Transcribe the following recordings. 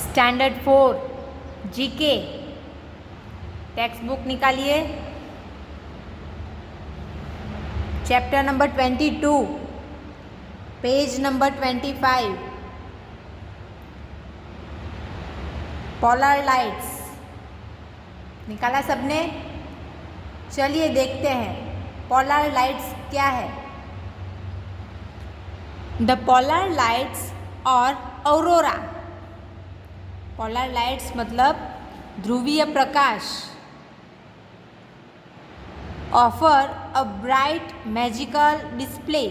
Standard 4 GK textbook निकालिए। Chapter number 22 page number 25 polar lights निकाला सबने। चलिए देखते हैं पोलर लाइट्स क्या है। द पोलर लाइट्स और ऑरोरा। पोलर लाइट्स मतलब ध्रुवीय प्रकाश। Offer a bright magical display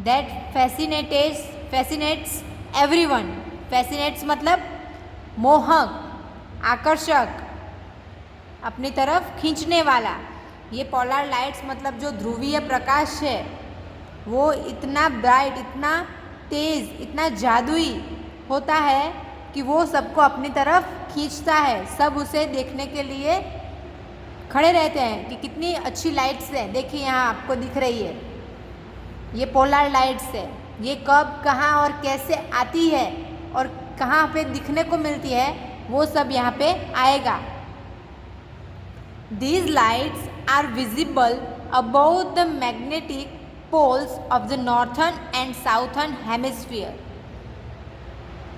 that fascinates everyone. Fascinates मतलब मोहक, आकर्षक, अपनी तरफ खींचने वाला। ये पोलर लाइट्स मतलब जो ध्रुवीय प्रकाश है वो इतना ब्राइट, इतना तेज़, इतना जादुई होता है कि वो सबको अपनी तरफ खींचता है। सब उसे देखने के लिए खड़े रहते हैं कि कितनी अच्छी लाइट्स है। देखिए यहाँ आपको दिख रही है, ये पोलर लाइट्स है। ये कब, कहाँ और कैसे आती है और कहाँ पे दिखने को मिलती है वो सब यहाँ पे आएगा। These lights are visible above the magnetic poles of the northern and southern hemisphere.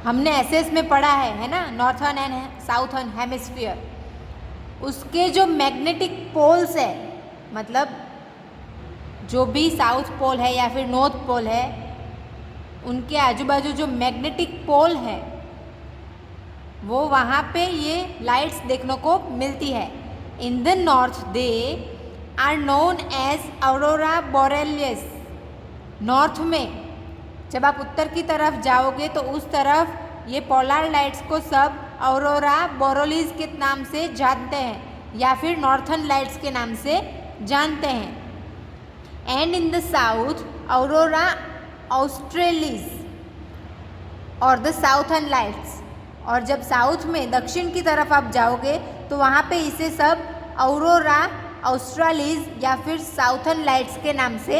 हमने एसएस में पढ़ा है ना, नॉर्थर्न एंड साउथर्न हेमिस्फीयर। उसके जो मैग्नेटिक पोल्स है, मतलब जो भी साउथ पोल है या फिर नॉर्थ पोल है, उनके आजू बाजू जो मैग्नेटिक पोल है वो वहाँ पे ये लाइट्स देखने को मिलती है। In the north they are known as aurora borealis. North में जब आप उत्तर की तरफ जाओगे तो उस तरफ ये पोलर लाइट्स को सब ऑरोरा बोरेलिस के नाम से जानते हैं या फिर नॉर्थर्न लाइट्स के नाम से जानते हैं। And in the south aurora australis और द साउथर्न लाइट्स। और जब साउथ में दक्षिण की तरफ आप जाओगे तो वहाँ पे इसे सब ऑरोरा ऑस्ट्रेलिस या फिर साउथर्न लाइट्स के नाम से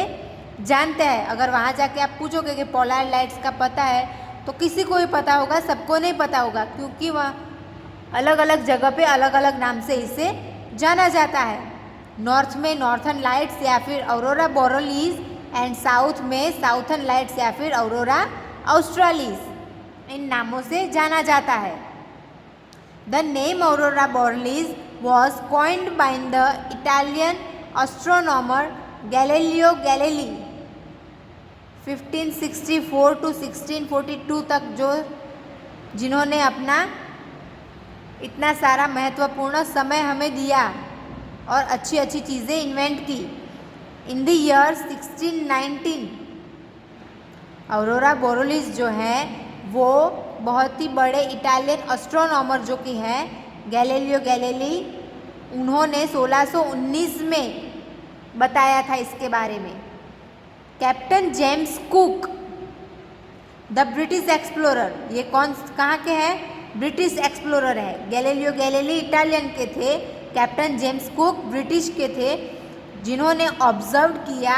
जानते हैं। अगर वहाँ जाके आप पूछोगे कि पोलर लाइट्स का पता है तो किसी को ही पता होगा, सबको नहीं पता होगा, क्योंकि वह अलग अलग जगह पे अलग अलग नाम से इसे जाना जाता है। नॉर्थ में नॉर्थर्न लाइट्स या फिर ऑरोरा बोरेलिस एंड साउथ में साउथर्न लाइट्स या फिर ऑरोरा ऑस्ट्रेलिस, इन नामों से जाना जाता है। The name aurora borealis was coined by the Italian astronomer Galileo Galilei 1564 to 1642 तक, जो जिन्होंने अपना इतना सारा महत्वपूर्ण समय हमें दिया और अच्छी अच्छी चीज़ें इन्वेंट की। In the year 1619 aurora borealis जो है वो बहुत ही बड़े इटालियन एस्ट्रोनॉमर जो कि हैं गैलीलियो गैलीली, उन्होंने 1619 में बताया था इसके बारे में। Captain James cook the British explorer, ये कहाँ के हैं? ब्रिटिश एक्सप्लोरर है। गैलीलियो गैलीली इटालियन के थे, कैप्टन जेम्स कुक ब्रिटिश के थे, जिन्होंने ऑब्जर्व किया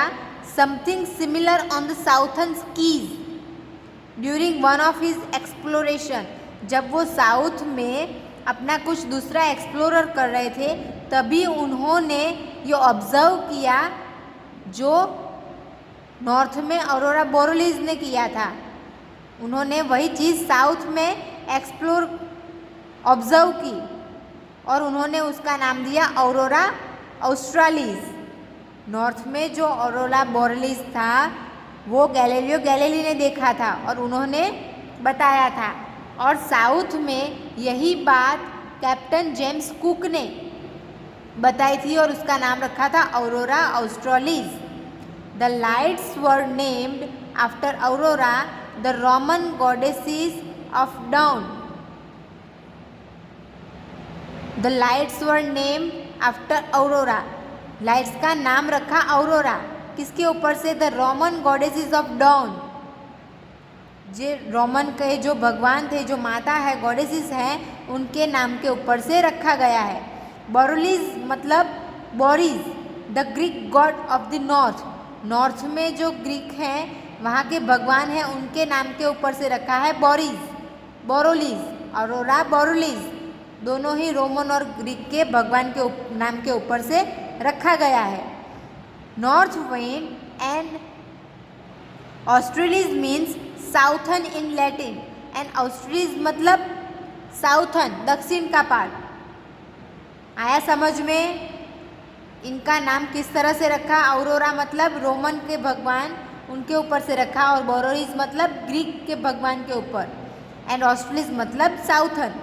something similar on the southern keys during one of his exploration. जब वो साउथ में अपना कुछ दूसरा एक्सप्लोरर कर रहे थे तभी उन्होंने ये ऑब्जर्व किया जो नॉर्थ में ऑरोरा बोरेलिस ने किया था। उन्होंने वही चीज़ साउथ में ऑब्जर्व की और उन्होंने उसका नाम दिया ऑरोरा ऑस्ट्रेलिस। नॉर्थ में जो ऑरोरा बोरेलिस था वो गैलीलियो गैलीली ने देखा था और उन्होंने बताया था, और साउथ में यही बात कैप्टन जेम्स कुक ने बताई थी और उसका नाम रखा था aurora australis. The lights were named after aurora the Roman goddesses of down. The lights were named after aurora, lights का नाम रखा ऑरोरा, किसके ऊपर से? The Roman goddesses of down. J Roman के जो भगवान थे, जो माता है, गॉडेसेस हैं, उनके नाम के ऊपर से रखा गया है। बोरेलिस मतलब Boris, the Greek god of the north. North में जो ग्रीक हैं वहाँ के भगवान हैं, उनके नाम के ऊपर से रखा है बोरिस। बोरोलिस, अरोरा बोरोलिस, दोनों ही रोमन और ग्रीक के भगवान के नाम के ऊपर से रखा गया है। North wind and australis means southern in Latin, and australis मतलब साउथर्न, दक्षिण का पार्ट। आया समझ में? इनका नाम किस तरह से रखा? औरोरा मतलब रोमन के भगवान, उनके ऊपर से रखा, और बोरोलिस मतलब ग्रीक के भगवान के ऊपर, एंड ऑस्ट्रेलिस मतलब southern.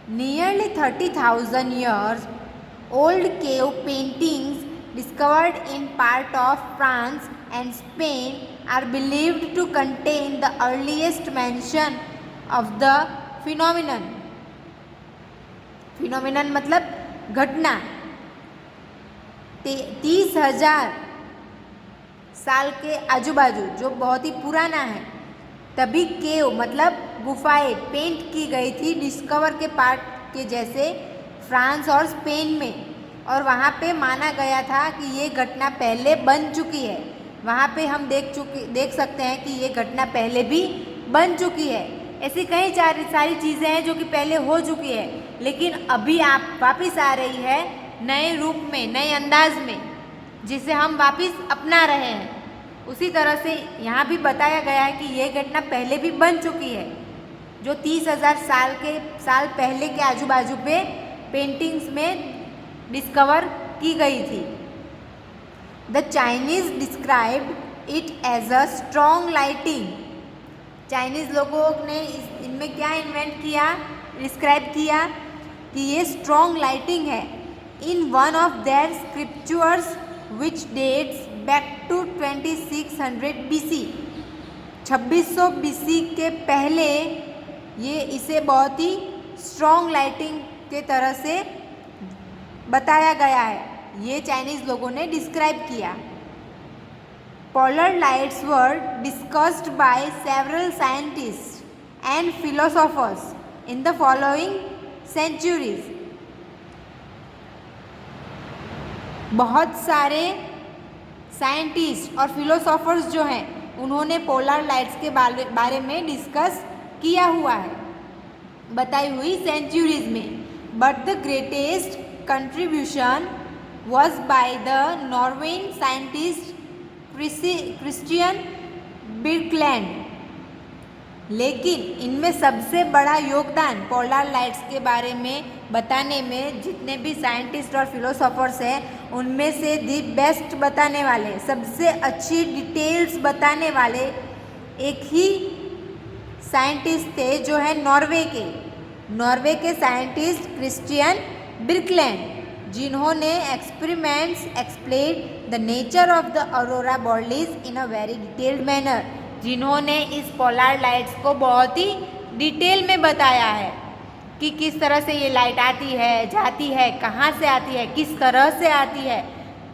Nearly 30,000 years old cave paintings discovered in part of France and Spain are believed to contain the earliest mention of the phenomenon. phenomenon मतलब घटना। 30,000 साल के आजू बाजू, जो बहुत ही पुराना है। तभी केव मतलब गुफाएं पेंट की गई थी डिस्कवर के पार्ट के जैसे फ्रांस और स्पेन में, और वहाँ पे माना गया था कि ये घटना पहले बन चुकी है। वहाँ पे हम देख सकते हैं कि ये घटना पहले भी बन चुकी है। ऐसी कई सारी चीज़ें हैं जो कि पहले हो चुकी है, लेकिन अभी आप वापस आ रही है नए रूप में, नए अंदाज में, जिसे हम वापस अपना रहे हैं। उसी तरह से यहाँ भी बताया गया है कि ये घटना पहले भी बन चुकी है, जो 30,000 साल पहले के आजू बाजू पे पेंटिंग्स में डिस्कवर की गई थी। The Chinese described it as a strong lighting. Chinese लोगों ने इनमें क्या इन्वेंट किया, डिस्क्राइब किया कि ये स्ट्रॉन्ग लाइटिंग है। In one of their scriptures which dates back to 2600 BC, 2600 BC के पहले ये इसे बहुत ही स्ट्रॉन्ग लाइटिंग के तरह से बताया गया है। ये चाइनीज़ लोगों ने डिस्क्राइब किया। Polar lights were discussed by several scientists and philosophers in the following centuries. बहुत सारे साइंटिस्ट और फिलोसोफर्स जो हैं उन्होंने पोलर लाइट्स के बारे में डिस्कस किया हुआ है बताई हुई सेंचुरीज में। But the greatest contribution was by the Norwegian scientist Kristian Birkeland. लेकिन इनमें सबसे बड़ा योगदान पोलर लाइट्स के बारे में बताने में जितने भी साइंटिस्ट और फिलोसोफर्स हैं उनमें से दी बेस्ट बताने वाले, सबसे अच्छी डिटेल्स बताने वाले एक ही साइंटिस्ट थे जो है नॉर्वे के साइंटिस्ट क्रिस्टियन बिर्कलैंड, जिन्होंने experiments explain the nature of the aurora borealis in a very detailed manner, जिन्होंने इस पोलर लाइट्स को बहुत ही डिटेल में बताया है कि किस तरह से ये लाइट आती है, जाती है, कहाँ से आती है, किस तरह से आती है,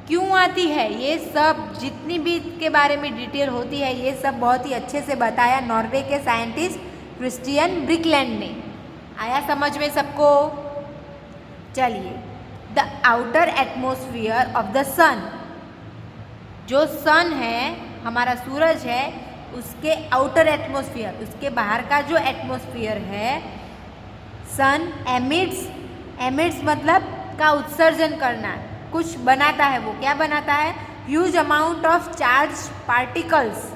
क्यों आती है, ये सब जितनी भी के बारे में डिटेल होती है ये सब बहुत ही अच्छे से बताया नॉर्वे के साइंटिस्ट क्रिस्टियन बिर्कलैंड ने। आया समझ में सबको? चलिए, the outer atmosphere of the sun, जो सन है हमारा सूरज है उसके आउटर एटमोसफियर, उसके बाहर का जो एटमोसफियर है, सन एमिट्स मतलब का उत्सर्जन करना, कुछ बनाता है। वो क्या बनाता है? Huge amount of charge particles,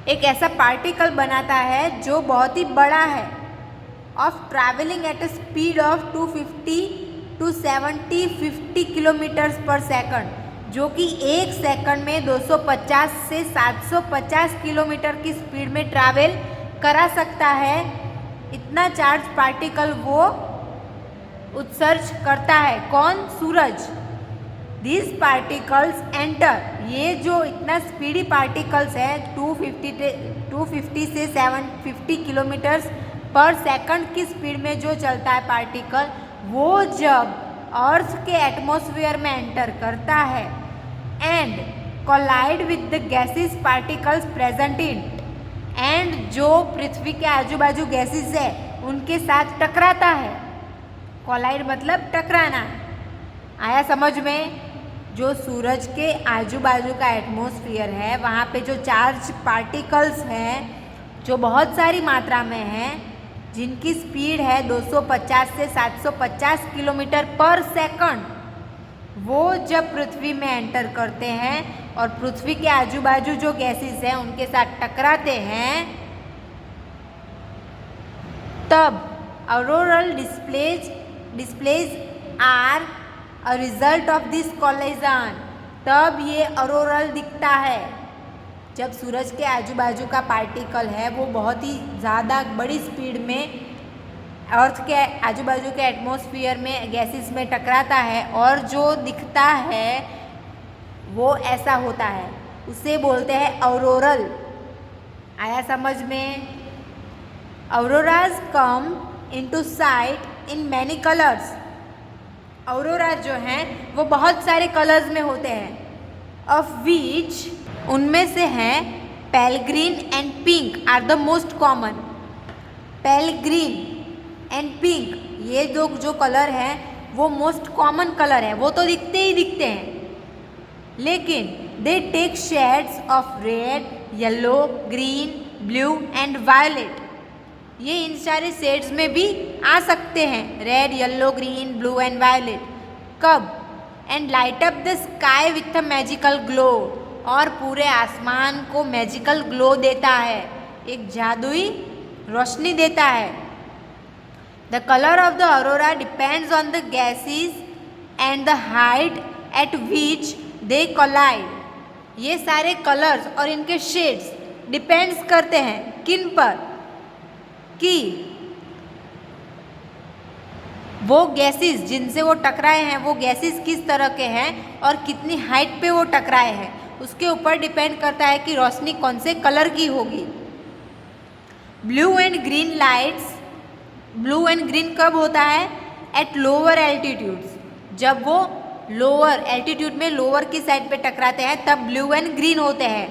एक ऐसा पार्टिकल बनाता है जो बहुत ही बड़ा है, of travelling at a speed of 250 to 750 kilometres पर सेकंड, जो कि एक सेकंड में 250 से 750 किलोमीटर की स्पीड में ट्रैवल करा सकता है। इतना चार्ज पार्टिकल वो उत्सर्ज करता है। कौन? सूरज। दिस पार्टिकल्स एंटर, ये जो इतना स्पीडी पार्टिकल्स है 250 से 750 किलोमीटर्स पर सेकंड की स्पीड में जो चलता है पार्टिकल, वो जब अर्थ के एटमॉस्फेयर में एंटर करता है and collide with the gases particles present in, and जो पृथ्वी के आजू बाजू गैसेस है उनके साथ टकराता है। कोलाइड मतलब टकराना। आया समझ में? जो सूरज के आजू बाजू का एटमॉस्फेयर है वहाँ पे जो चार्ज पार्टिकल्स हैं जो बहुत सारी मात्रा में हैं, जिनकी स्पीड है 250 से 750 किलोमीटर पर सेकंड, वो जब पृथ्वी में एंटर करते हैं और पृथ्वी के आजू बाजू जो गैसेस हैं उनके साथ टकराते हैं, तब auroral displays are a result of this collision. तब ये ऑरोरल दिखता है। जब सूरज के आजू बाजू का पार्टिकल है वो बहुत ही ज़्यादा बड़ी स्पीड में अर्थ के आजू बाजू के एटमॉस्फेयर में गैसेस में टकराता है और जो दिखता है वो ऐसा होता है, उसे बोलते हैं ऑरोरल। आया समझ में? Auroras come into site in many colours. Aurora जो हैं वो बहुत सारे कलर्स में होते हैं, ऑफ विच उनमें से हैं pale green and pink are the most common. Pale green and pink, ये जो कलर हैं वो मोस्ट कॉमन कलर है, वो तो दिखते ही दिखते हैं, लेकिन they take shades of red, yellow, green, blue and violet. ये इन सारे शेड्स में भी आ सकते हैं, red, yellow, green, blue and violet. कब? And light up the sky with a magical glow, और पूरे आसमान को मैजिकल ग्लो देता है, एक जादुई रोशनी देता है। The color of the aurora depends on the gases and the height at which they collide. ये सारे कलर्स और इनके शेड्स डिपेंड्स करते हैं किन पर? कि वो गैसेस जिनसे वो टकराए हैं वो गैसेस किस तरह के हैं और कितनी हाइट पे वो टकराए हैं, उसके ऊपर डिपेंड करता है कि रोशनी कौन से कलर की होगी। Blue and green lights, blue and green कब होता है? एट लोअर एल्टीट्यूड्स, जब वो लोअर एल्टीट्यूड में लोअर की साइड पे टकराते हैं तब ब्लू एंड ग्रीन होते हैं।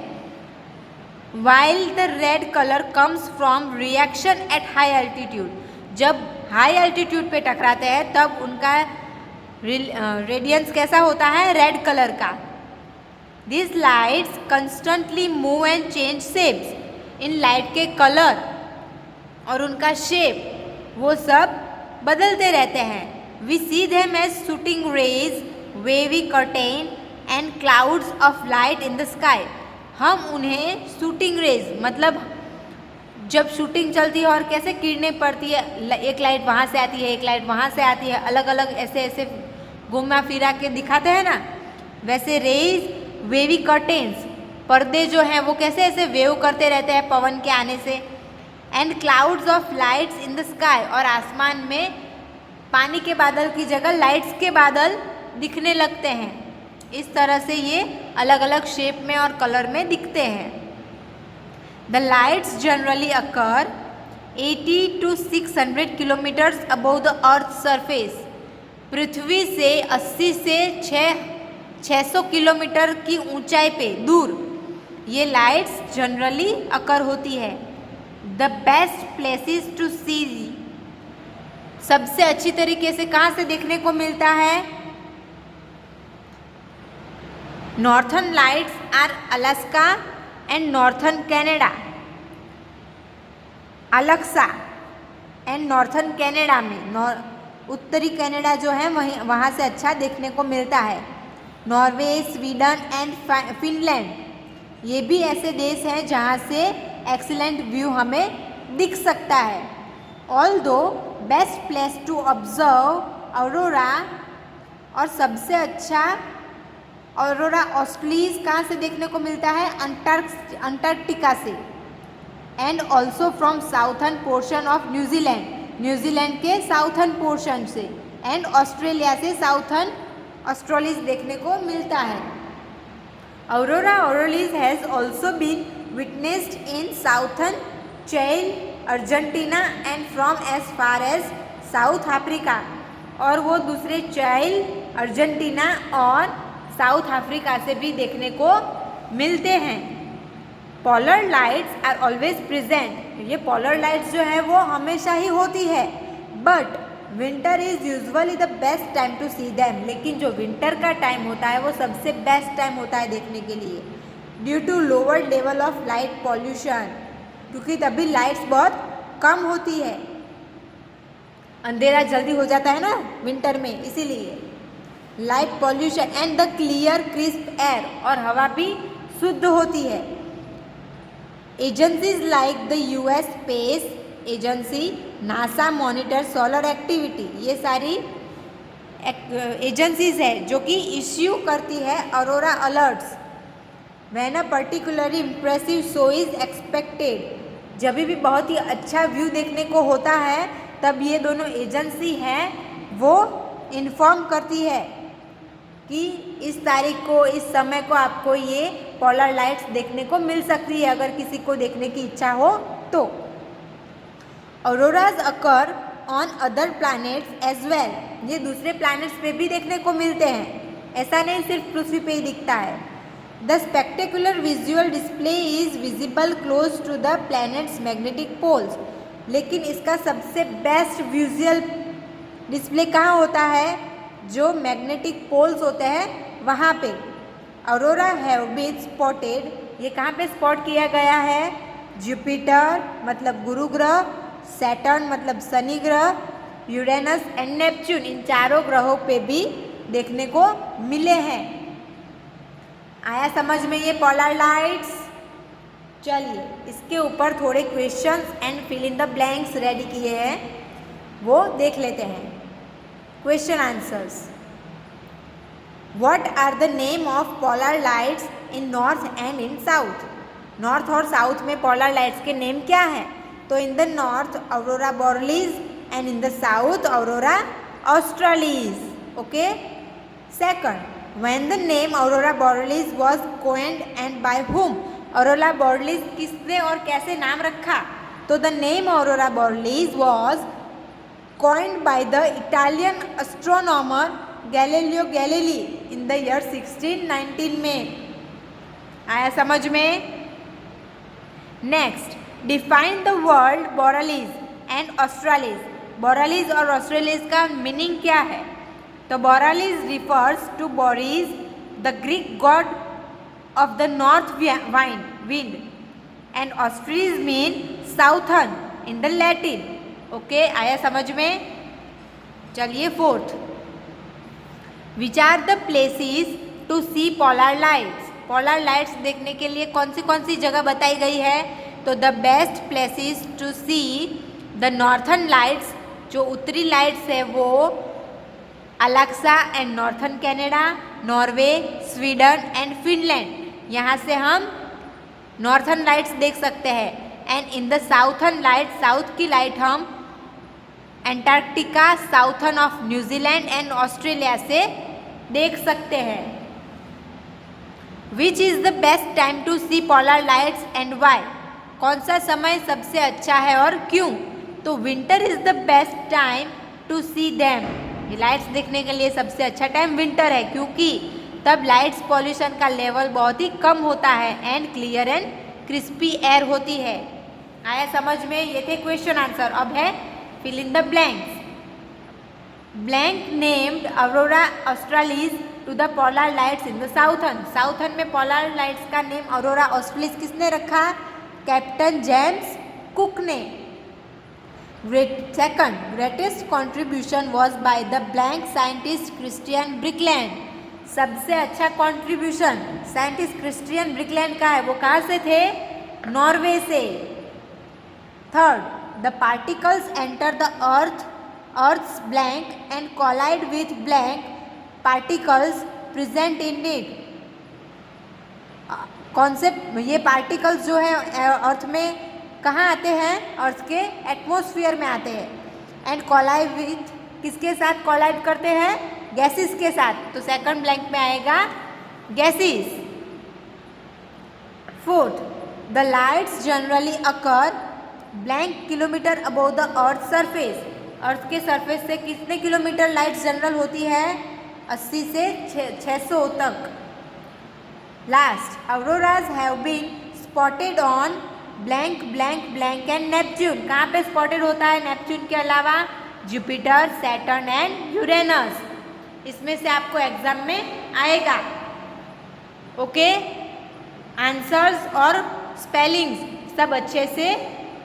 While the red colour comes from reaction at high altitude, जब हाई एल्टीट्यूड पे टकराते हैं तब उनका रेडियंस कैसा होता है? रेड कलर का। This lights constantly move and change shapes, in light के कलर और उनका शेप वो सब बदलते रहते हैं। We see them as shooting rays, wavy curtain and clouds of light in the sky. हम उन्हें शूटिंग रेज, मतलब जब शूटिंग चलती है और कैसे किरणें पड़ती है, एक लाइट वहाँ से आती है, एक लाइट वहाँ से आती है, अलग अलग ऐसे ऐसे घुमा फिरा के दिखाते हैं ना, वैसे रेज, वेवी कर्टेन्स, पर्दे जो हैं वो कैसे ऐसे वेव करते रहते हैं पवन के आने से। And clouds of lights in the sky, और आसमान में पानी के बादल की जगह लाइट्स के बादल दिखने लगते हैं। इस तरह से ये अलग अलग शेप में और कलर में दिखते हैं। The lights generally occur 80 to 600 kilometres above the earth surface. पृथ्वी से 80 से 600 किलोमीटर की ऊंचाई पे दूर ये लाइट्स जनरली अकर होती है। द बेस्ट प्लेसेस टू सी, सबसे अच्छी तरीके से कहाँ से देखने को मिलता है? Northern lights are Alaska and northern Canada. Alaska and northern Canada में, उत्तरी कनाडा जो है वहाँ से अच्छा देखने को मिलता है। नॉर्वे, स्वीडन एंड फिनलैंड, ये भी ऐसे देश हैं जहाँ से एक्सीलेंट व्यू हमें दिख सकता है। Although best place to observe aurora, और सबसे अच्छा ऑरोरा ऑस्ट्रेलिस कहाँ से देखने को मिलता है? अंटार्कटिका से। And also from southern portion of New Zealand, New Zealand के साउथर्न पोर्शन से। एंड ऑस्ट्रेलिया से साउथर्न ऑस्ट्रेलिस देखने को मिलता है। Aurora australis has also been witnessed in southern Chile, Argentina and from as far as South Africa, और वो दूसरे चिली, अर्जेंटीना और साउथ अफ्रीका से भी देखने को मिलते हैं। Polar lights are always present, ये पोलर लाइट्स जो है वो हमेशा ही होती है। But winter is usually the best time to see them, लेकिन जो विंटर का टाइम होता है वो सबसे बेस्ट टाइम होता है देखने के लिए, due to lower level of light pollution, क्योंकि तभी लाइट्स बहुत कम होती है, अंधेरा जल्दी हो जाता है ना विंटर में, इसीलिए। Light pollution and the clear crisp air, और हवा भी शुद्ध होती है। Agencies like the US space agency, NASA monitor solar activity, ये सारी एजेंसीज है जो कि इश्यू करती है Arora alerts when a particularly impressive show is expected. जब भी बहुत ही अच्छा व्यू देखने को होता है तब ये दोनों एजेंसी हैं वो इन्फॉर्म करती है कि इस तारीख को, इस समय को आपको ये पोलर लाइट्स देखने को मिल सकती है, अगर किसी को देखने की इच्छा हो तो। Auroras occur on other planets as well, ये दूसरे प्लैनेट्स पे भी देखने को मिलते हैं, ऐसा नहीं सिर्फ पृथ्वी पे ही दिखता है। The spectacular visual display is visible close to the planets magnetic poles, लेकिन इसका सबसे बेस्ट विजुअल डिस्प्ले कहाँ होता है? जो मैग्नेटिक पोल्स होते हैं वहाँ पे। ऑरोरा हैव बीन स्पॉटेड, ये कहाँ पे स्पॉट किया गया है? जुपिटर मतलब गुरु ग्रह, सैटर्न मतलब शनि ग्रह, यूरेनस एंड नेपच्यून, इन चारों ग्रहों पे भी देखने को मिले हैं। आया समझ में ये पोलर लाइट्स? चलिए इसके ऊपर थोड़े questions and fill in the blanks ready किए हैं, वो देख लेते हैं। Question answers. What are the name of polar lights in north and in south? North और साउथ में पोलर लाइट्स के नेम क्या है? तो in the north aurora borealis and in the south aurora australis. Okay. Second, when the name aurora borealis was coined and by whom? Aurora borealis किसने और कैसे नाम रखा? तो the name aurora borealis was coined by the Italian astronomer Galileo Galilei in the year 1619 में। आया समझ में? Next, define the word borealis and australis. Borealis और ऑस्ट्रेलिस का मीनिंग क्या है? तो borealis refers to Boreas the Greek god of the north wind and australis mean southern in the Latin. Okay, आया समझ में? चलिए fourth, which are the places to see polar lights? Polar lights देखने के लिए कौन सी जगह बताई गई है? तो the best places to see the northern lights, जो उत्तरी लाइट्स है वो Alaska and northern Canada, Norway, Sweden and Finland, यहाँ से हम नॉर्थर्न लाइट्स देख सकते हैं। And in the southern light, south की लाइट हम Antarctica, southern of New Zealand and Australia से देख सकते हैं। Which is the best time to see polar lights and why? कौन सा समय सबसे अच्छा है और क्यों? तो winter is the best time to see them, ये लाइट्स देखने के लिए सबसे अच्छा टाइम विंटर है, क्योंकि तब लाइट्स पॉल्यूशन का लेवल बहुत ही कम होता है and clear and crispy air होती है। आया समझ में? ये थे क्वेश्चन आंसर। अब है fill in the blanks. Blank named aurora australis to the polar lights in the southern. Southern में पोलर लाइट्स का नेम ऑरोरा ऑस्ट्रेलिस किसने रखा? कैप्टन जेम्स कुक ने। Second, greatest contribution was by the blank scientist Kristian Birkeland. सबसे अच्छा contribution scientist Kristian ब्रिकलैंड का है, वो कहाँ से थे? नॉर्वे से। Third, the particles enter the earth's blank and collide with blank particles present in it. Concept, ये पार्टिकल्स जो है अर्थ में कहाँ आते हैं? अर्थ के एटमॉस्फेयर में आते हैं। एंड कोलाइड विथ, किसके साथ कोलाइड करते हैं? गैसेस के साथ। तो सेकंड ब्लैंक में आएगा gases. Fourth, the lights generally occur blank kilometre above the earth surface. Earth के सरफेस से कितने किलोमीटर लाइट्स जनरल होती है? 80 से 600 तक। Last, auroras have been spotted on blank blank blank and Neptune. कहाँ पे स्पॉटेड होता है नेपच्यून के अलावा? Jupiter, Saturn and Uranus. इसमें से आपको एग्जाम में आएगा। ओके, आंसर्स और स्पेलिंग्स सब अच्छे से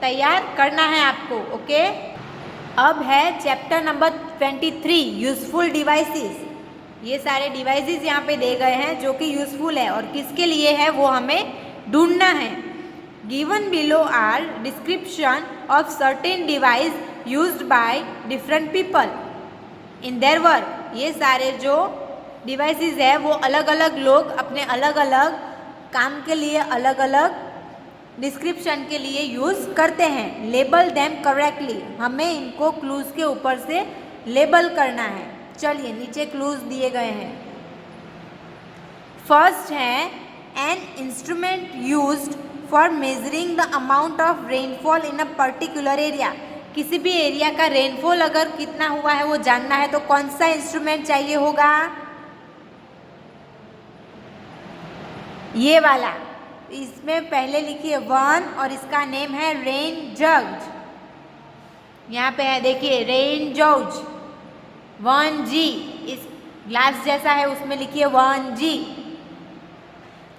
तैयार करना है आपको। ओके, अब है चैप्टर नंबर 23 यूजफुल डिवाइसेस। ये सारे डिवाइसेस यहाँ पे दे गए हैं जो कि यूजफुल है और किसके लिए है वो हमें ढूंढना है। Given below are description of certain device used by different people in their work. ये सारे जो डिवाइसेस है वो अलग अलग लोग अपने अलग अलग काम के लिए अलग अलग डिस्क्रिप्शन के लिए यूज़ करते हैं। लेबल देम करेक्टली, हमें इनको क्लूज के ऊपर से लेबल करना है। चलिए नीचे क्लूज दिए गए हैं। फर्स्ट है an instrument used for measuring the amount of rainfall in a particular area. किसी भी एरिया का रेनफॉल अगर कितना हुआ है वो जानना है तो कौन सा इंस्ट्रूमेंट चाहिए होगा? ये वाला। इसमें पहले लिखिए 1 और इसका नेम है रेन जज। यहाँ पे है देखिए रेन जज 1G, इस ग्लास जैसा है उसमें लिखिए 1G।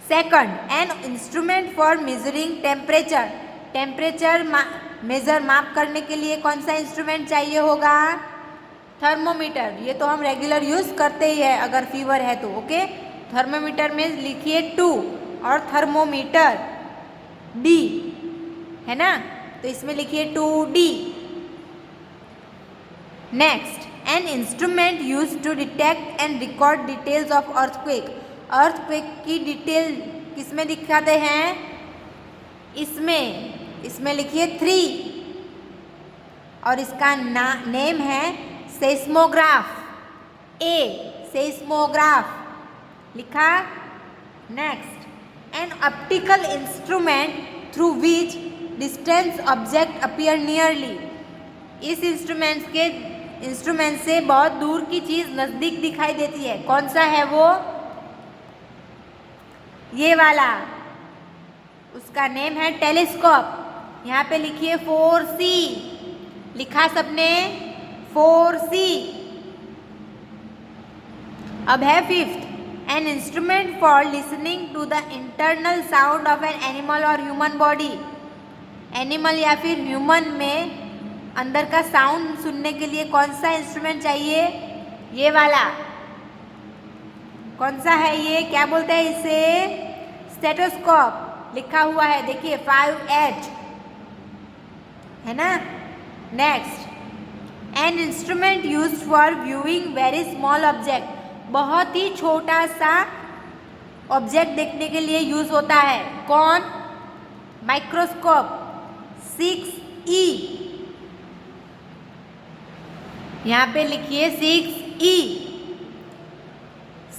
Second N instrument for measuring temperature. Temperature measure माप करने के लिए कौन सा इंस्ट्रूमेंट चाहिए होगा? थर्मोमीटर। ये तो हम रेगुलर यूज करते ही है अगर फीवर है तो। ओके, थर्मोमीटर में लिखिए 2 और थर्मोमीटर D है ना, तो इसमें लिखिए 2D। Next an instrument used to detect and record details of earthquake. Earthquake की डिटेल किसमें दिखाते हैं? इसमें लिखिए 3 और इसका नेम है सेस्मोग्राफ। A सेस्मोग्राफ लिखा। Next an optical instrument through which distance object appear nearly. इस इंस्ट्रूमेंट से बहुत दूर की चीज नजदीक दिखाई देती है। कौन सा है वो? ये वाला, उसका नेम है टेलीस्कोप। यहाँ पे लिखिए 4C। लिखा सबने 4C। अब है fifth an instrument for listening to the internal sound of an animal और ह्यूमन बॉडी। एनिमल या फिर ह्यूमन में अंदर का साउंड सुनने के लिए कौन सा इंस्ट्रूमेंट चाहिए? ये वाला। कौन सा है ये? क्या बोलते हैं इसे? स्टेथोस्कोप लिखा हुआ है देखिए 5H है ना। Next an instrument used for viewing very small object. बहुत ही छोटा सा ऑब्जेक्ट देखने के लिए यूज होता है। कौन? Microscope 6E। यहाँ पे लिखिए 6E।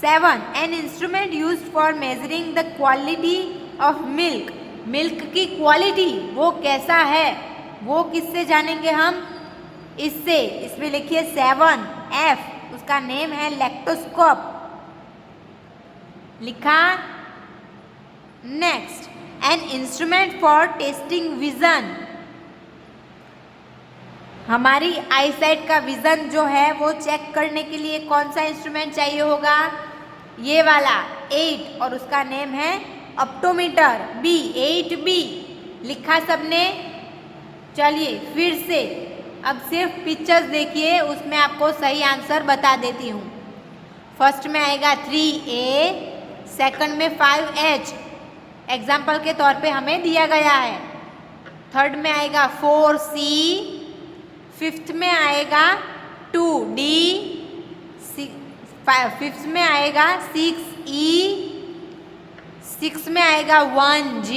7 an instrument used for measuring the quality of milk. Milk की क्वालिटी वो कैसा है वो किससे जानेंगे हम? इससे। इसमें लिखिए 7F, उसका नेम है लैक्टोस्कोप लिखा। Next an instrument for testing vision. हमारी आईसाइट का विजन जो है वो चेक करने के लिए कौन सा इंस्ट्रूमेंट चाहिए होगा? ये वाला 8 और उसका नेम है ऑप्टोमीटर B 8B। लिखा सबने? चलिए फिर से अब सिर्फ पिक्चर्स देखिए, उसमें आपको सही आंसर बता देती हूँ। फर्स्ट में आएगा 3A, सेकंड में 5H एग्जाम्पल के तौर पे हमें दिया गया है। थर्ड में आएगा 4C, फिफ्थ में आएगा 2D, फिफ्थ में आएगा 6E, सिक्स में आएगा 1G,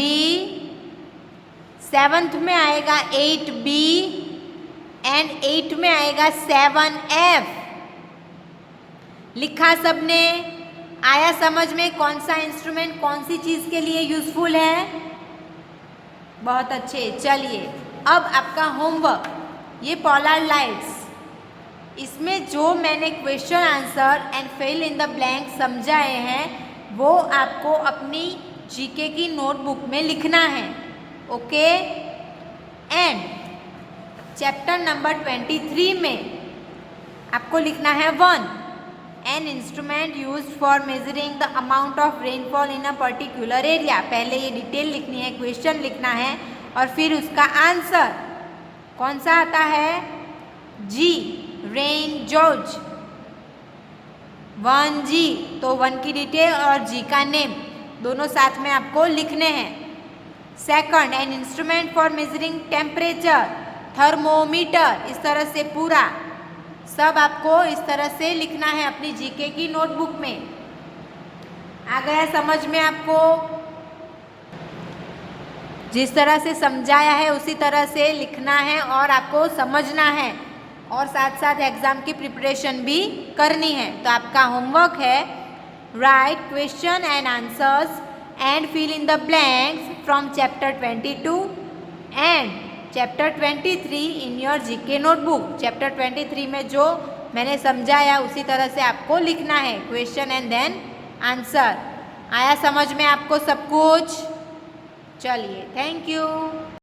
सेवन्थ में आएगा 8B एंड 8 में आएगा 7F। लिखा सबने? आया समझ में कौन सा इंस्ट्रूमेंट कौन सी चीज़ के लिए यूजफुल है? बहुत अच्छे। चलिए अब आपका होमवर्क, ये पोलर लाइट्स, इसमें जो मैंने question answer and fill in the blank समझाए हैं वो आपको अपनी जीके की नोटबुक में लिखना है। ओके, एंड चैप्टर नंबर 23 में आपको लिखना है 1 N instrument use for measuring the amount of rainfall in a particular area. पहले ये डिटेल लिखनी है, क्वेश्चन लिखना है और फिर उसका आंसर कौन सा आता है, जी, रेन जॉर्ज। 1G, तो 1 की डिटेल और G का नेम दोनों साथ में आपको लिखने हैं। Second, N instrument for measuring temperature, thermometer. इस तरह से पूरा सब आपको इस तरह से लिखना है अपनी जीके की नोटबुक में। आ गया समझ में आपको? जिस तरह से समझाया है उसी तरह से लिखना है और आपको समझना है और साथ साथ एग्जाम की प्रिपरेशन भी करनी है। तो आपका होमवर्क है, write question and answers and fill in the blanks from chapter 22 and chapter 23 in your GK notebook. Chapter 23 में जो मैंने समझाया उसी तरह से आपको लिखना है, क्वेश्चन एंड देन आंसर। आया समझ में आपको सब कुछ? चलिए, थैंक यू।